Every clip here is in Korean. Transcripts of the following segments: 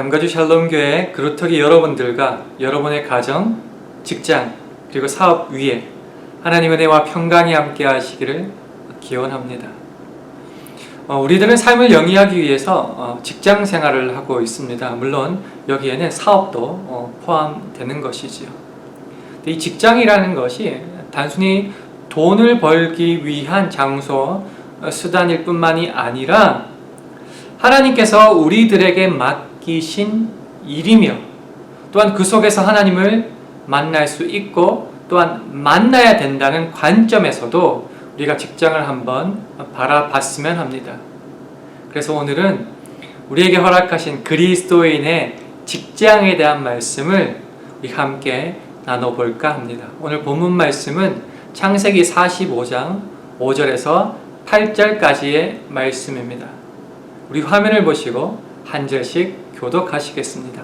남가주 샬롬교회 그루터기 여러분들과 여러분의 가정, 직장, 그리고 사업 위에 하나님의 은혜와 평강이 함께 하시기를 기원합니다. 우리들은 삶을 영위하기 위해서 직장 생활을 하고 있습니다. 물론 여기에는 사업도 포함되는 것이지요. 이 직장이라는 것이 단순히 돈을 벌기 위한 장소, 수단일 뿐만이 아니라 하나님께서 우리들에게 맡기신 일이며 또한 그 속에서 하나님을 만날 수 있고 또한 만나야 된다는 관점에서도 우리가 직장을 한번 바라봤으면 합니다. 그래서 오늘은 우리에게 허락하신 그리스도인의 직장에 대한 말씀을 우리 함께 나눠볼까 합니다. 오늘 본문 말씀은 창세기 45장 5절에서 8절까지의 말씀입니다. 우리 화면을 보시고 한 절씩 교독하시겠습니다.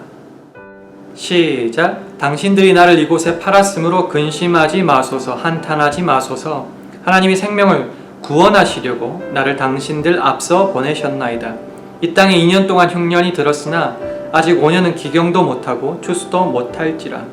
시작. 당신들이 나를 이곳에 팔았으므로 근심하지 마소서, 한탄하지 마소서. 하나님이 생명을 구원하시려고 나를 당신들 앞서 보내셨나이다. 이 땅에 2년 동안 흉년이 들었으나 아직 5년은 기경도 못하고 추수도 못할지라.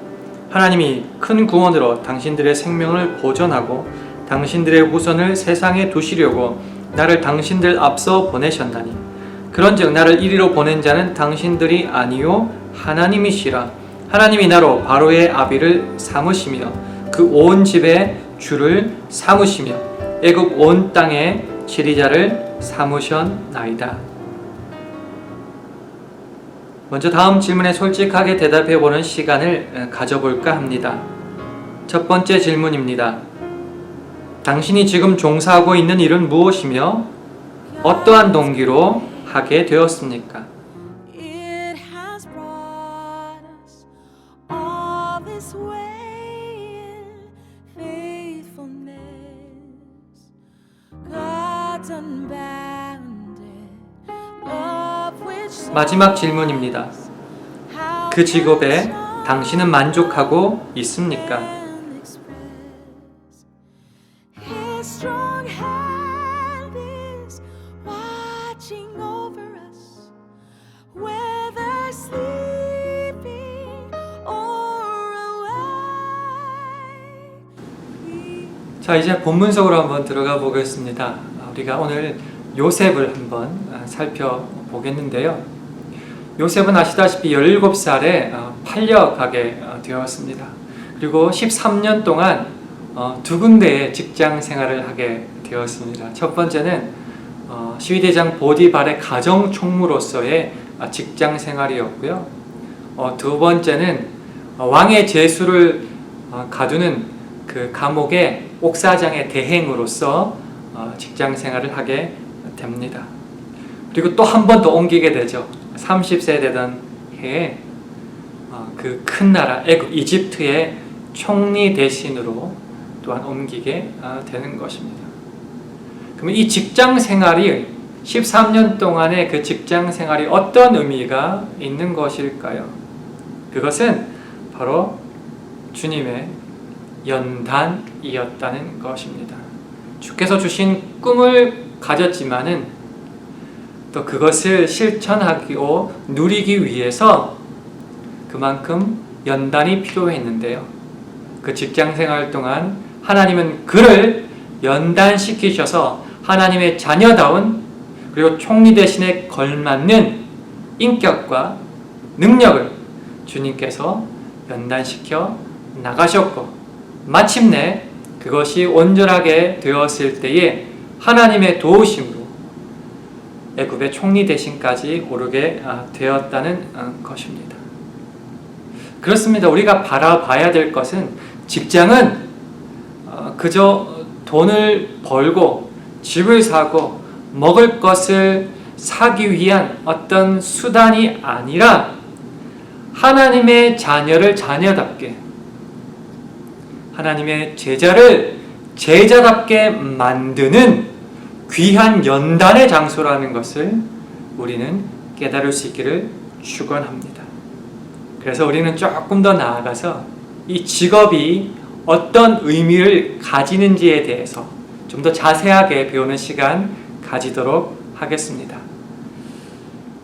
하나님이 큰 구원으로 당신들의 생명을 보존하고 당신들의 후손을 세상에 두시려고 나를 당신들 앞서 보내셨나니 그런즉 나를 이리로 보낸 자는 당신들이 아니요 하나님이시라. 하나님이 나로 바로의 아비를 삼으시며 그 온 집의 주를 삼으시며 애굽 온 땅의 지리자를 삼으셨나이다. 먼저 다음 질문에 솔직하게 대답해보는 시간을 가져볼까 합니다. 첫 번째 질문입니다. 당신이 지금 종사하고 있는 일은 무엇이며 어떠한 동기로 하게 되었습니까? 마지막 질문입니다. 그 직업에 당신은 만족하고 있습니까? 자, 이제 본문 속으로 한번 들어가 보겠습니다. 우리가 오늘 요셉을 한번 살펴보겠는데요. 요셉은 아시다시피 17살에 팔려가게 되었습니다. 그리고 13년 동안 두 군데의 직장 생활을 하게 되었습니다. 첫 번째는 시위대장 보디발의 가정 총무로서의 직장 생활이었고요. 두 번째는 왕의 제수를 가두는 그 감옥의 옥사장의 대행으로서 직장 생활을 하게 됩니다. 그리고 또 한 번 더 옮기게 되죠. 30세 되던 해에 그 큰 나라 애굽 이집트의 총리 대신으로 또한 옮기게 되는 것입니다. 그러면 이 직장 생활이 13년 동안의 그 직장 생활이 어떤 의미가 있는 것일까요? 그것은 바로 주님의 연단이었다는 것입니다. 주께서 주신 꿈을 가졌지만은 또 그것을 실천하고 누리기 위해서 그만큼 연단이 필요했는데요. 그 직장생활 동안 하나님은 그를 연단시키셔서 하나님의 자녀다운 그리고 총리 대신에 걸맞는 인격과 능력을 주님께서 연단시켜 나가셨고 마침내 그것이 온전하게 되었을 때에 하나님의 도우심으로 애굽의 총리 대신까지 오르게 되었다는 것입니다. 그렇습니다. 우리가 바라봐야 될 것은 직장은 그저 돈을 벌고 집을 사고 먹을 것을 사기 위한 어떤 수단이 아니라 하나님의 자녀를 자녀답게 하나님의 제자를 제자답게 만드는 귀한 연단의 장소라는 것을 우리는 깨달을 수 있기를 축원합니다. 그래서 우리는 조금 더 나아가서 이 직업이 어떤 의미를 가지는지에 대해서 좀 더 자세하게 배우는 시간 가지도록 하겠습니다.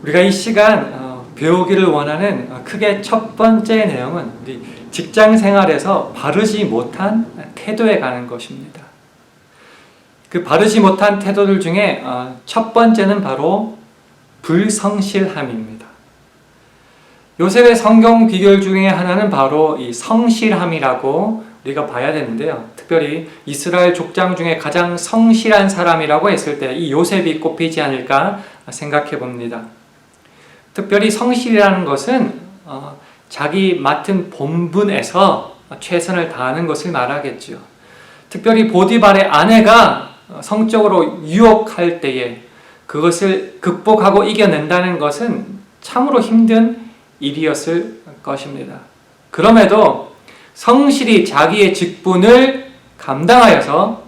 우리가 이 시간 배우기를 원하는 크게 첫 번째 내용은 우리 직장 생활에서 바르지 못한 태도에 관한 것입니다. 그 바르지 못한 태도들 중에 첫 번째는 바로 불성실함입니다. 요셉의 성경 비결 중에 하나는 바로 이 성실함이라고 우리가 봐야 되는데요. 특별히 이스라엘 족장 중에 가장 성실한 사람이라고 했을 때 이 요셉이 꼽히지 않을까 생각해 봅니다. 특별히 성실이라는 것은 자기 맡은 본분에서 최선을 다하는 것을 말하겠죠. 특별히 보디발의 아내가 성적으로 유혹할 때에 그것을 극복하고 이겨낸다는 것은 참으로 힘든 일이었을 것입니다. 그럼에도 성실히 자기의 직분을 감당하여서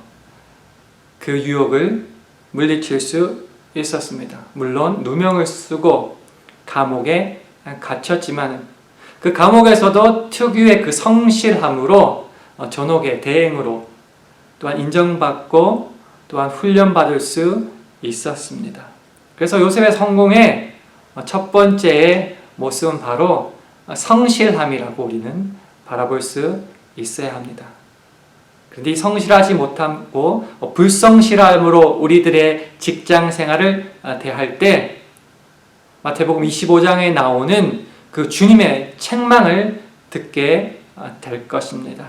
그 유혹을 물리칠 수 있었습니다. 물론 누명을 쓰고 감옥에 갇혔지만 그 감옥에서도 특유의 그 성실함으로 전옥의 대행으로 또한 인정받고 또한 훈련받을 수 있었습니다. 그래서 요셉의 성공의 첫 번째의 모습은 바로 성실함이라고 우리는 바라볼 수 있어야 합니다. 그런데 이 성실하지 못하고 불성실함으로 우리들의 직장 생활을 대할 때 마태복음 25장에 나오는 그 주님의 책망을 듣게 될 것입니다.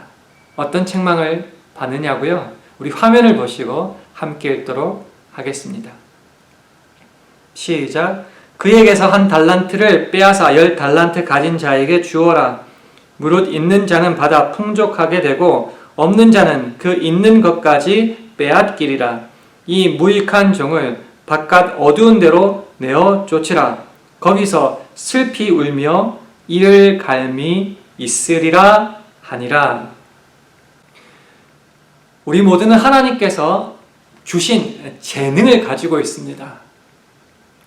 어떤 책망을 받느냐고요? 우리 화면을 보시고 함께 읽도록 하겠습니다. 시작. 그에게서 한 달란트를 빼앗아 10달란트 가진 자에게 주어라. 무릇 있는 자는 받아 풍족하게 되고 없는 자는 그 있는 것까지 빼앗기리라. 이 무익한 종을 바깥 어두운 데로 내어 쫓으라. 거기서 슬피 울며 이를 갈미 있으리라 하니라. 우리 모두는 하나님께서 주신 재능을 가지고 있습니다.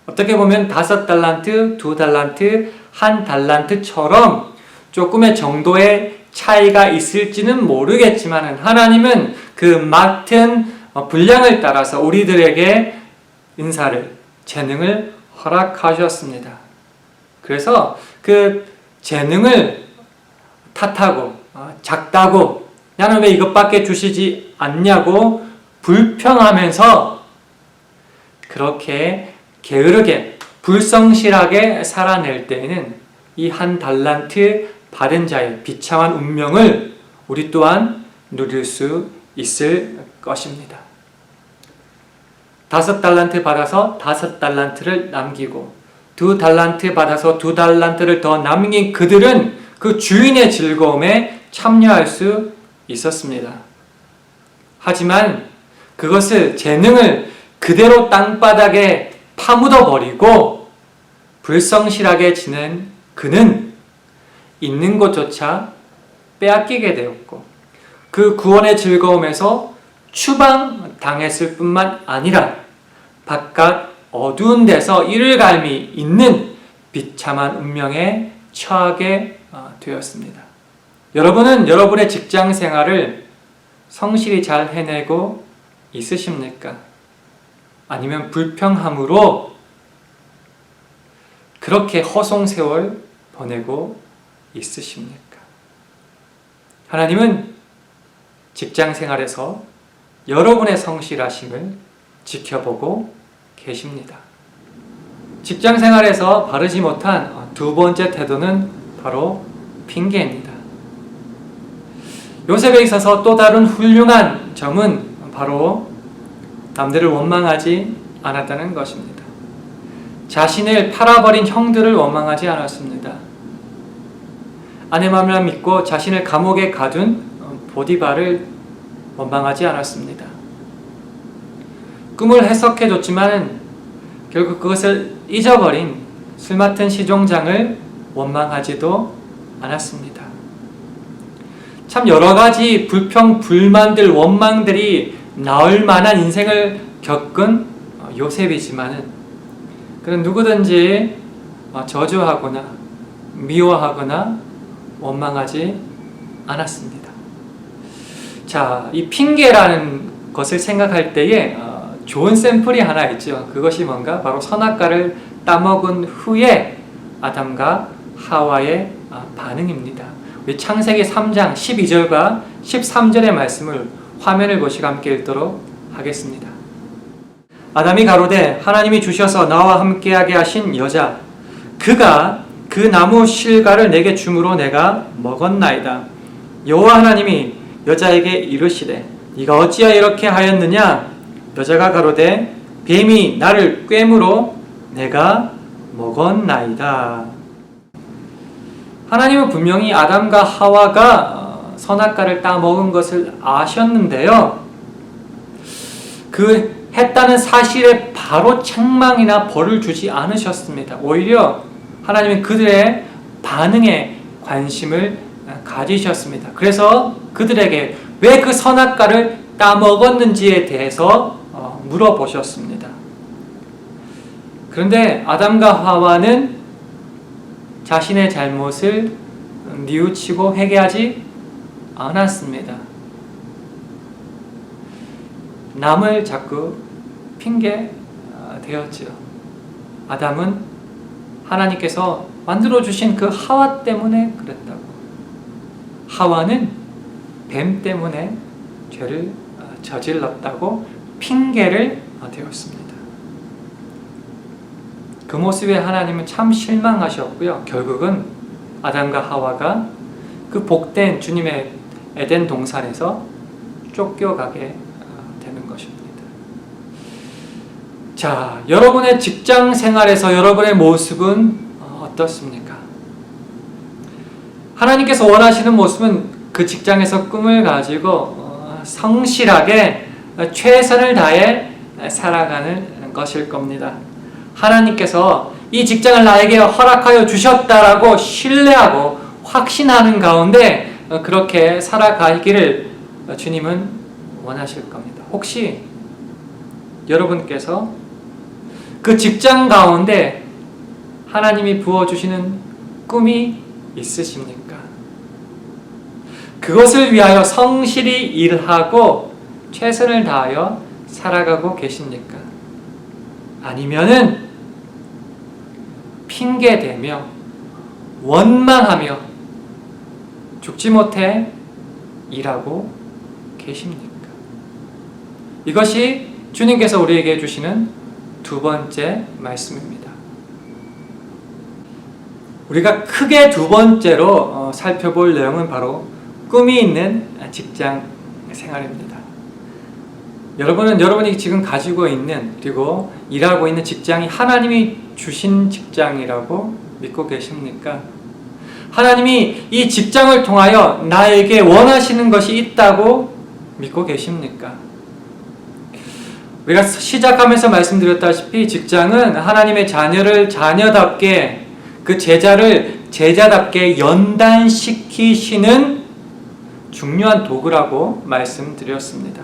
어떻게 보면 5달란트, 2달란트, 1달란트처럼 조금의 정도의 차이가 있을지는 모르겠지만 하나님은 그 맡은 분량을 따라서 우리들에게 은사를, 재능을 허락하셨습니다. 그래서 그 재능을 탓하고 작다고 나는 왜 이것밖에 주시지 않냐고 불평하면서 그렇게 게으르게 불성실하게 살아낼 때에는 이 1달란트 받은 자의 비참한 운명을 우리 또한 누릴 수 있을 것입니다. 5달란트 받아서 5달란트를 남기고 2달란트 받아서 2달란트를 더 남긴 그들은 그 주인의 즐거움에 참여할 수 있었습니다. 하지만 그것을 재능을 그대로 땅바닥에 파묻어 버리고 불성실하게 지낸 그는 있는 것조차 빼앗기게 되었고 그 구원의 즐거움에서 추방당했을 뿐만 아니라 바깥 어두운 데서 이를 갈미 있는 비참한 운명에 처하게 되었습니다. 여러분은 여러분의 직장 생활을 성실히 잘 해내고 있으십니까? 아니면 불평함으로 그렇게 허송세월 보내고 있으십니까? 하나님은 직장 생활에서 여러분의 성실하심을 지켜보고 계십니다. 직장 생활에서 바르지 못한 두 번째 태도는 바로 핑계입니다. 요셉에 있어서 또 다른 훌륭한 점은 바로 남들을 원망하지 않았다는 것입니다. 자신을 팔아버린 형들을 원망하지 않았습니다. 아내 마음을 믿고 자신을 감옥에 가둔 보디발을 원망하지 않았습니다. 꿈을 해석해줬지만 결국 그것을 잊어버린 술 맡은 시종장을 원망하지도 않았습니다. 참 여러 가지 불평, 불만들, 원망들이 나올 만한 인생을 겪은 요셉이지만은 그는 누구든지 저주하거나 미워하거나 원망하지 않았습니다. 자, 이 핑계라는 것을 생각할 때에 좋은 샘플이 하나 있죠. 그것이 뭔가? 바로 선악과를 따먹은 후에 아담과 하와의 반응입니다. 우리 창세기 3장 12절과 13절의 말씀을 화면을 보시고 함께 읽도록 하겠습니다. 아담이 가로되 하나님이 주셔서 나와 함께하게 하신 여자 그가 그 나무 실과를 내게 주므로 내가 먹었나이다. 여호와 하나님이 여자에게 이르시되 네가 어찌하여 이렇게 하였느냐? 여자가 가로되 뱀이 나를 꿰므로 내가 먹었나이다. 하나님은 분명히 아담과 하와가 선악과를 따먹은 것을 아셨는데요. 그 했다는 사실에 바로 책망이나 벌을 주지 않으셨습니다. 오히려 하나님은 그들의 반응에 관심을 가지셨습니다. 그래서 그들에게 왜 그 선악과를 따먹었는지에 대해서 물어보셨습니다. 그런데 아담과 하와는 자신의 잘못을 뉘우치고 회개하지 않았습니다. 남을 자꾸 핑계 대었지요. 아담은 하나님께서 만들어주신 그 하와 때문에 그랬다고. 하와는 뱀 때문에 죄를 저질렀다고 핑계를 대었습니다. 그 모습에 하나님은 참 실망하셨고요. 결국은 아담과 하와가 그 복된 주님의 에덴 동산에서 쫓겨가게 되는 것입니다. 자, 여러분의 직장 생활에서 여러분의 모습은 어떻습니까? 하나님께서 원하시는 모습은 그 직장에서 꿈을 가지고 성실하게 최선을 다해 살아가는 것일 겁니다. 하나님께서 이 직장을 나에게 허락하여 주셨다라고 신뢰하고 확신하는 가운데 그렇게 살아가기를 주님은 원하실 겁니다. 혹시 여러분께서 그 직장 가운데 하나님이 부어주시는 꿈이 있으십니까? 그것을 위하여 성실히 일하고 최선을 다하여 살아가고 계십니까? 아니면은 핑계대며 원망하며 죽지 못해 일하고 계십니까? 이것이 주님께서 우리에게 주시는 두 번째 말씀입니다. 우리가 크게 두 번째로 살펴볼 내용은 바로 꿈이 있는 직장 생활입니다. 여러분은 여러분이 지금 가지고 있는 그리고 일하고 있는 직장이 하나님이 주신 직장이라고 믿고 계십니까? 하나님이 이 직장을 통하여 나에게 원하시는 것이 있다고 믿고 계십니까? 우리가 시작하면서 말씀드렸다시피 직장은 하나님의 자녀를 자녀답게 그 제자를 제자답게 연단시키시는 중요한 도구라고 말씀드렸습니다.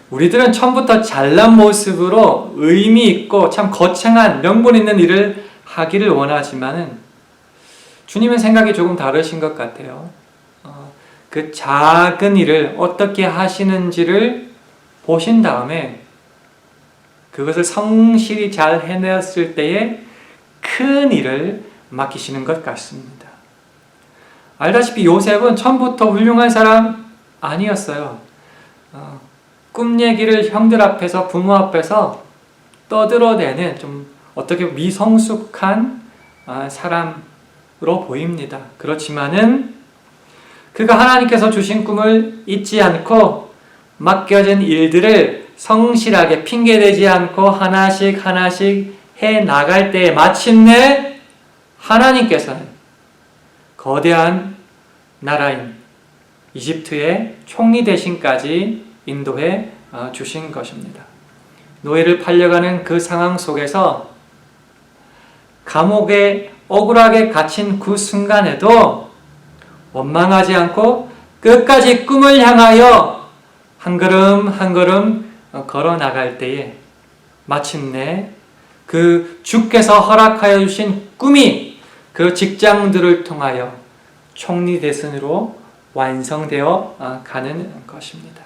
우리들은 처음부터 잘난 모습으로 의미 있고 참 거창한 명분 있는 일을 하기를 원하지만은 주님은 생각이 조금 다르신 것 같아요. 그 작은 일을 어떻게 하시는지를 보신 다음에 그것을 성실히 잘 해냈을 때에 큰 일을 맡기시는 것 같습니다. 알다시피 요셉은 처음부터 훌륭한 사람 아니었어요. 꿈 얘기를 형들 앞에서 부모 앞에서 떠들어대는 좀 어떻게 미성숙한 사람으로 보입니다. 그렇지만은 그가 하나님께서 주신 꿈을 잊지 않고 맡겨진 일들을 성실하게 핑계대지 않고 하나씩 하나씩 해 나갈 때에 마침내 하나님께서는 거대한 나라인 이집트의 총리 대신까지 인도해 주신 것입니다. 노예를 팔려가는 그 상황 속에서 감옥에 억울하게 갇힌 그 순간에도 원망하지 않고 끝까지 꿈을 향하여 한 걸음 한 걸음 걸어 나갈 때에 마침내 그 주께서 허락하여 주신 꿈이 그 직장들을 통하여 총리 대선으로 완성되어 가는 것입니다.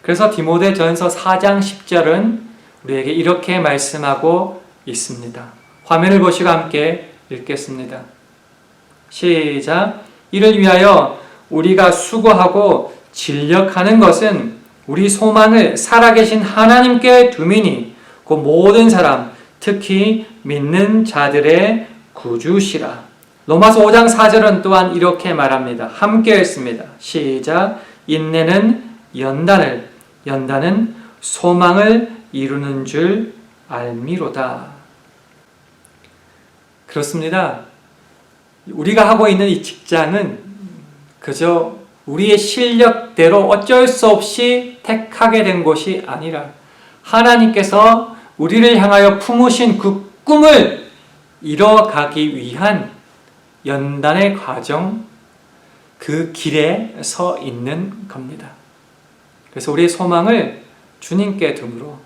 그래서 디모데전서 4장 10절은 우리에게 이렇게 말씀하고 있습니다. 화면을 보시고 함께 읽겠습니다. 시작. 이를 위하여 우리가 수고하고 진력하는 것은 우리 소망을 살아계신 하나님께 두미니 그 모든 사람 특히 믿는 자들의 구주시라. 로마서 5장 4절은 또한 이렇게 말합니다. 함께 읽습니다. 시작. 인내는 연단을, 연단은 소망을 이루는 줄 알미로다. 그렇습니다. 우리가 하고 있는 이 직장은 그저 우리의 실력대로 어쩔 수 없이 택하게 된 것이 아니라 하나님께서 우리를 향하여 품으신 그 꿈을 이뤄가기 위한 연단의 과정, 그 길에 서 있는 겁니다. 그래서 우리의 소망을 주님께 두므로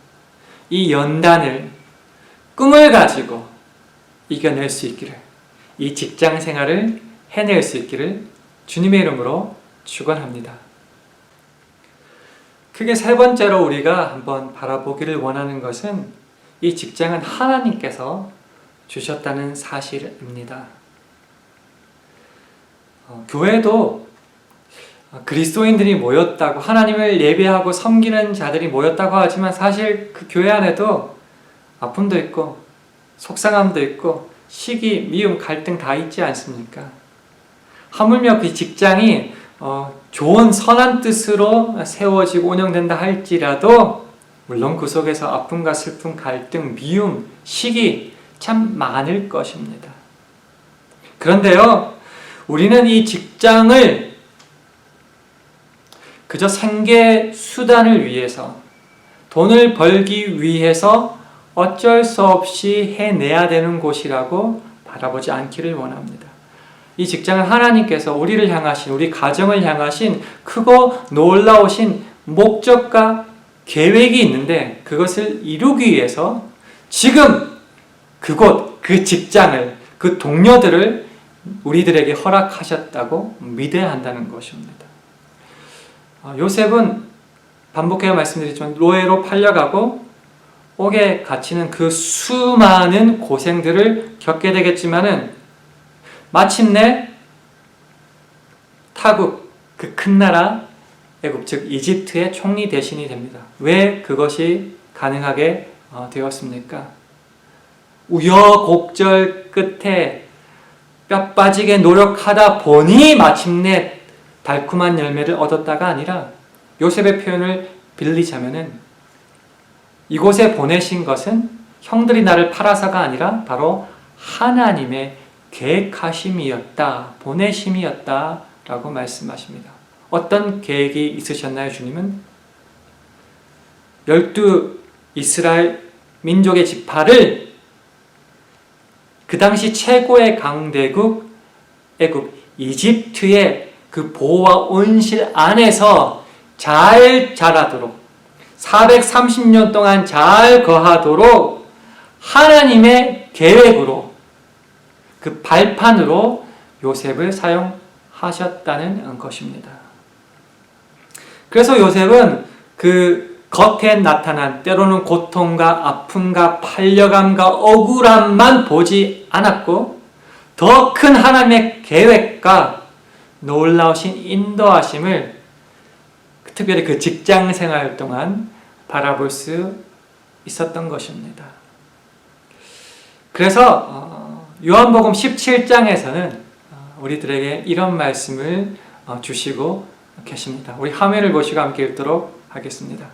이 연단을, 꿈을 가지고 이겨낼 수 있기를, 이 직장 생활을 해낼 수 있기를 주님의 이름으로 축원합니다. 크게 세 번째로 우리가 한번 바라보기를 원하는 것은 이 직장은 하나님께서 주셨다는 사실입니다. 교회도 그리스도인들이 모였다고, 하나님을 예배하고 섬기는 자들이 모였다고 하지만 사실 그 교회 안에도 아픔도 있고 속상함도 있고 시기, 미움, 갈등 다 있지 않습니까? 하물며 그 직장이 좋은 선한 뜻으로 세워지고 운영된다 할지라도 물론 그 속에서 아픔과 슬픔, 갈등, 미움, 시기 참 많을 것입니다. 그런데요, 우리는 이 직장을 그저 생계 수단을 위해서, 돈을 벌기 위해서 어쩔 수 없이 해내야 되는 곳이라고 바라보지 않기를 원합니다. 이 직장은 하나님께서 우리를 향하신, 우리 가정을 향하신 크고 놀라우신 목적과 계획이 있는데 그것을 이루기 위해서 지금 그곳, 그 직장을, 그 동료들을 우리들에게 허락하셨다고 믿어야 한다는 것입니다. 요셉은 반복해서 말씀드리지만 노예로 팔려가고 옥에 갇히는 그 수많은 고생들을 겪게 되겠지만은 마침내 타국, 그 큰 나라 애굽, 즉 이집트의 총리 대신이 됩니다. 왜 그것이 가능하게 되었습니까? 우여곡절 끝에 뼈 빠지게 노력하다 보니 마침내 달콤한 열매를 얻었다가 아니라, 요셉의 표현을 빌리자면은 이곳에 보내신 것은 형들이 나를 팔아서가 아니라 바로 하나님의 계획하심이었다, 보내심이었다 라고 말씀하십니다. 어떤 계획이 있으셨나요? 주님은 12 이스라엘 민족의 지파를 그 당시 최고의 강대국 애굽 이집트의 그 보호와 온실 안에서 잘 자라도록, 430년 동안 잘 거하도록 하나님의 계획으로, 그 발판으로 요셉을 사용하셨다는 것입니다. 그래서 요셉은 그 겉에 나타난 때로는 고통과 아픔과 팔려감과 억울함만 보지 않았고 더 큰 하나님의 계획과 놀라우신 인도하심을 특별히 그 직장 생활 동안 바라볼 수 있었던 것입니다. 그래서 요한복음 17장에서는 우리들에게 이런 말씀을 주시고 계십니다. 우리 화면을 보시고 함께 읽도록 하겠습니다.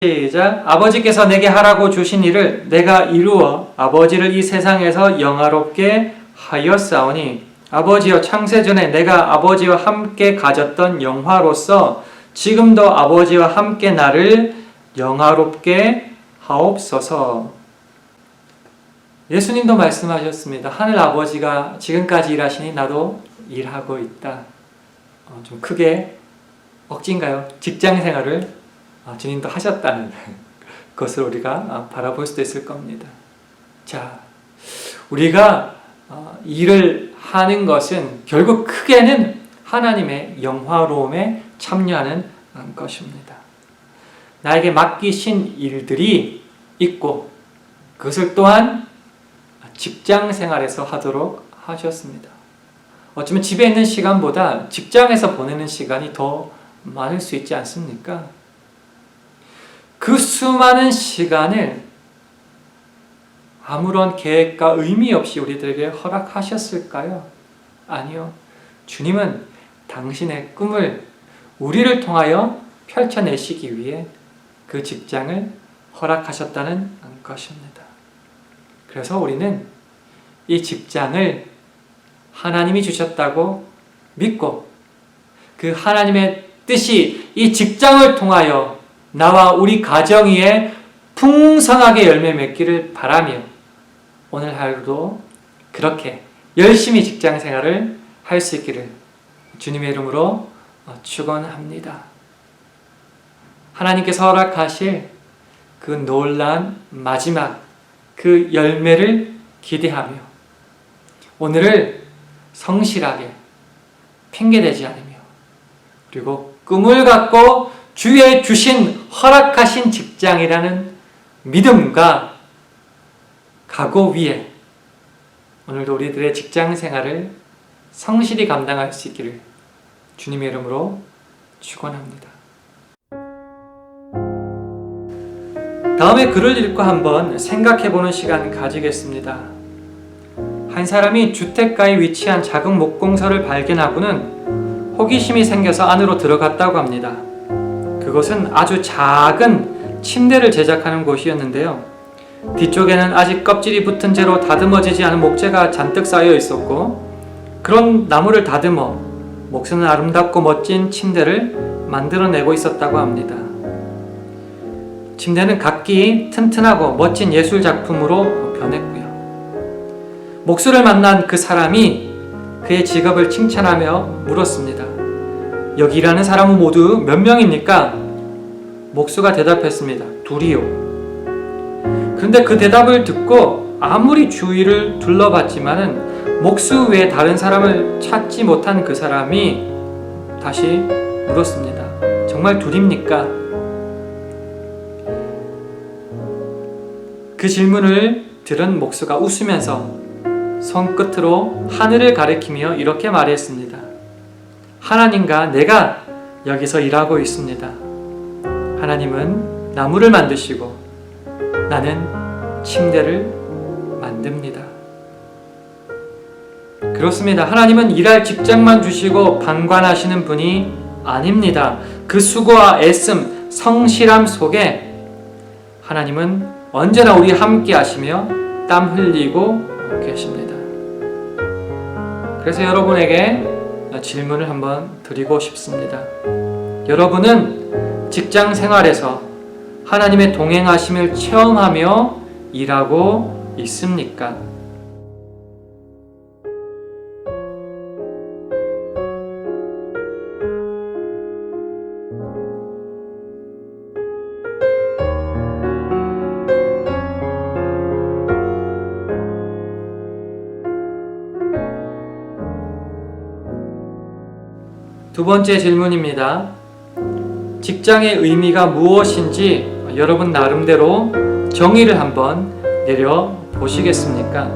시작. 아버지께서 내게 하라고 주신 일을 내가 이루어 아버지를 이 세상에서 영화롭게 하였사오니, 아버지여, 창세전에 내가 아버지와 함께 가졌던 영화로서 지금도 아버지와 함께 나를 영화롭게 하옵소서. 예수님도 말씀하셨습니다. 하늘 아버지가 지금까지 일하시니 나도 일하고 있다. 좀 크게 억지인가요? 직장 생활을 주님도 하셨다는 것을 우리가 바라볼 수도 있을 겁니다. 자, 우리가 일을 하는 것은 결국 크게는 하나님의 영화로움에 참여하는 것입니다. 나에게 맡기신 일들이 있고 그것을 또한 직장 생활에서 하도록 하셨습니다. 어쩌면 집에 있는 시간보다 직장에서 보내는 시간이 더 많을 수 있지 않습니까? 그 수많은 시간을 아무런 계획과 의미 없이 우리들에게 허락하셨을까요? 아니요. 주님은 당신의 꿈을 우리를 통하여 펼쳐내시기 위해 그 직장을 허락하셨다는 것입니다. 그래서 우리는 이 직장을 하나님이 주셨다고 믿고 그 하나님의 뜻이 이 직장을 통하여 나와 우리 가정 위에 풍성하게 열매 맺기를 바라며 오늘 하루도 그렇게 열심히 직장 생활을 할 수 있기를 주님의 이름으로 축원합니다. 하나님께서 허락하실 그 놀라운 마지막 그 열매를 기대하며 오늘을 성실하게 핑계대지 않으며 그리고 꿈을 갖고 주의 주신 허락하신 직장이라는 믿음과 각오 위에 오늘도 우리들의 직장 생활을 성실히 감당할 수 있기를 주님의 이름으로 축원합니다. 다음에 글을 읽고 한번 생각해보는 시간 가지겠습니다. 한 사람이 주택가에 위치한 작은 목공소를 발견하고는 호기심이 생겨서 안으로 들어갔다고 합니다. 그곳은 아주 작은 침대를 제작하는 곳이었는데요. 뒤쪽에는 아직 껍질이 붙은 채로 다듬어지지 않은 목재가 잔뜩 쌓여 있었고 그런 나무를 다듬어 목수는 아름답고 멋진 침대를 만들어내고 있었다고 합니다. 침대는 각기 튼튼하고 멋진 예술 작품으로 변했고요. 목수를 만난 그 사람이 그의 직업을 칭찬하며 물었습니다. 여기 일하는 사람은 모두 몇 명입니까? 목수가 대답했습니다. 둘이요. 그런데 그 대답을 듣고 아무리 주위를 둘러봤지만은 목수 외에 다른 사람을 찾지 못한 그 사람이 다시 물었습니다. 정말 둘입니까? 그 질문을 들은 목수가 웃으면서 손끝으로 하늘을 가리키며 이렇게 말했습니다. 하나님과 내가 여기서 일하고 있습니다. 하나님은 나무를 만드시고 나는 침대를 만듭니다. 그렇습니다. 하나님은 일할 직장만 주시고 방관하시는 분이 아닙니다. 그 수고와 애씀, 성실함 속에 하나님은 언제나 우리 함께 하시며 땀 흘리고 계십니다. 그래서 여러분에게 질문을 한번 드리고 싶습니다. 여러분은 직장 생활에서 하나님의 동행하심을 체험하며 일하고 있습니까? 두 번째 질문입니다. 직장의 의미가 무엇인지 여러분 나름대로 정의를 한번 내려 보시겠습니까?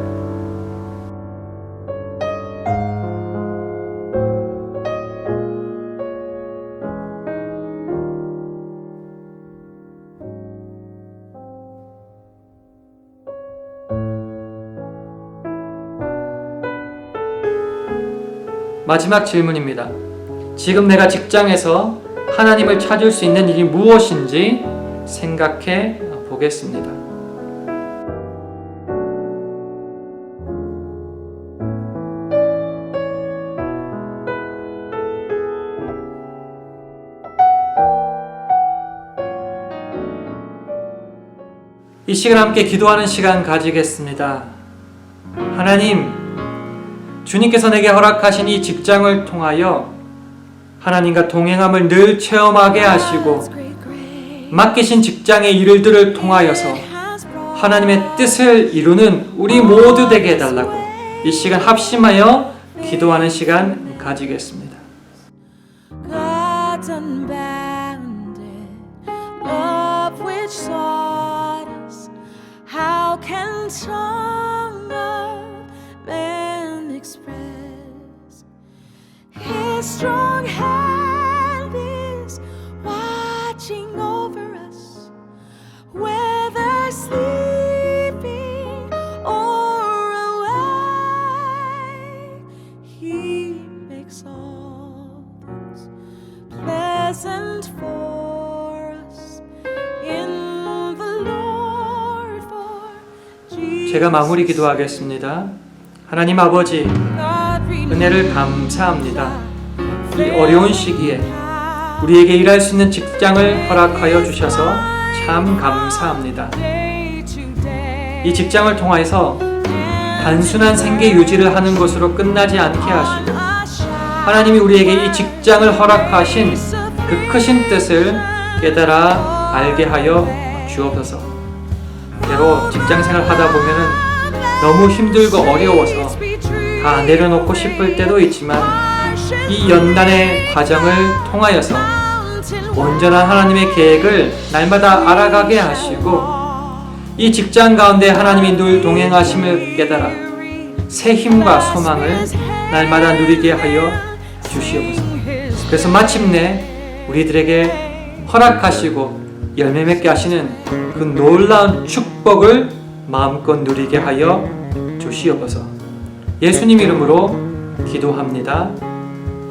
마지막 질문입니다. 지금 내가 직장에서 하나님을 찾을 수 있는 일이 무엇인지 생각해 보겠습니다. 이 시간 함께 기도하는 시간 가지겠습니다. 하나님, 주님께서 내게 허락하신 이 직장을 통하여 하나님과 동행함을 늘 체험하게 하시고 맡기신 직장의 일들을 통하여서 하나님의 뜻을 이루는 우리 모두 되게 해달라고 이 시간 합심하여 기도하는 시간 가지겠습니다. God's unbounded love which sought us, how can tongue strong hand is watching over us, whether sleeping or awake. He makes all things pleasant for us in the Lord. For 제가 마무리 기도하겠습니다. 하나님 아버지, 은혜를 감사합니다. 이 어려운 시기에 우리에게 일할 수 있는 직장을 허락하여 주셔서 참 감사합니다. 이 직장을 통해서 단순한 생계 유지를 하는 것으로 끝나지 않게 하시고 하나님이 우리에게 이 직장을 허락하신 그 크신 뜻을 깨달아 알게 하여 주옵소서. 때로 직장생활 하다 보면은 너무 힘들고 어려워서 다 내려놓고 싶을 때도 있지만 이 연단의 과정을 통하여서 온전한 하나님의 계획을 날마다 알아가게 하시고 이 직장 가운데 하나님이 늘 동행하심을 깨달아 새 힘과 소망을 날마다 누리게 하여 주시옵소서. 그래서 마침내 우리들에게 허락하시고 열매 맺게 하시는 그 놀라운 축복을 마음껏 누리게 하여 주시옵소서. 예수님 이름으로 기도합니다.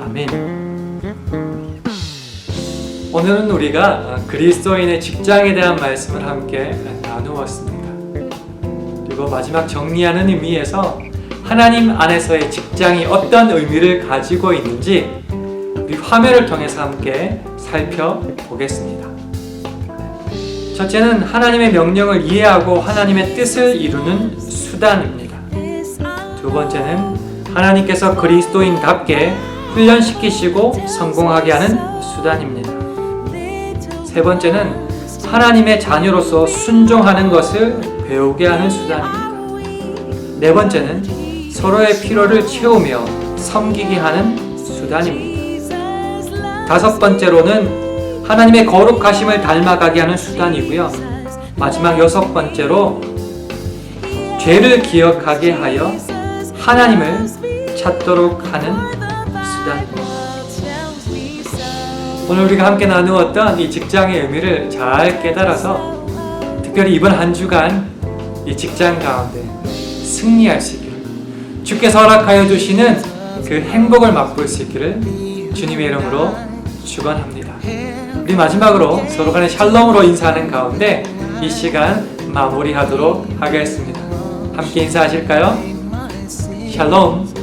아멘. 오늘은 우리가 그리스도인의 직장에 대한 말씀을 함께 나누었습니다. 그리고 마지막 정리하는 의미에서 하나님 안에서의 직장이 어떤 의미를 가지고 있는지 우리 화면을 통해서 함께 살펴보겠습니다. 첫째는 하나님의 명령을 이해하고 하나님의 뜻을 이루는 수단입니다. 두 번째는 하나님께서 그리스도인답게 훈련시키시고 성공하게 하는 수단입니다. 세 번째는 하나님의 자녀로서 순종하는 것을 배우게 하는 수단입니다. 네 번째는 서로의 필요를 채우며 섬기게 하는 수단입니다. 다섯 번째로는 하나님의 거룩하심을 닮아가게 하는 수단이고요. 마지막 여섯 번째로 죄를 기억하게 하여 하나님을 찾도록 하는 수단입니다. 오늘 우리가 함께 나누었던 이 직장의 의미를 잘 깨달아서 특별히 이번 한 주간 이 직장 가운데 승리할 수 있기를, 주께서 허락하여 주시는 그 행복을 맛볼 수 있기를 주님의 이름으로 축원합니다. 우리 마지막으로 서로 간에 샬롬으로 인사하는 가운데 이 시간 마무리하도록 하겠습니다. 함께 인사하실까요? 샬롬.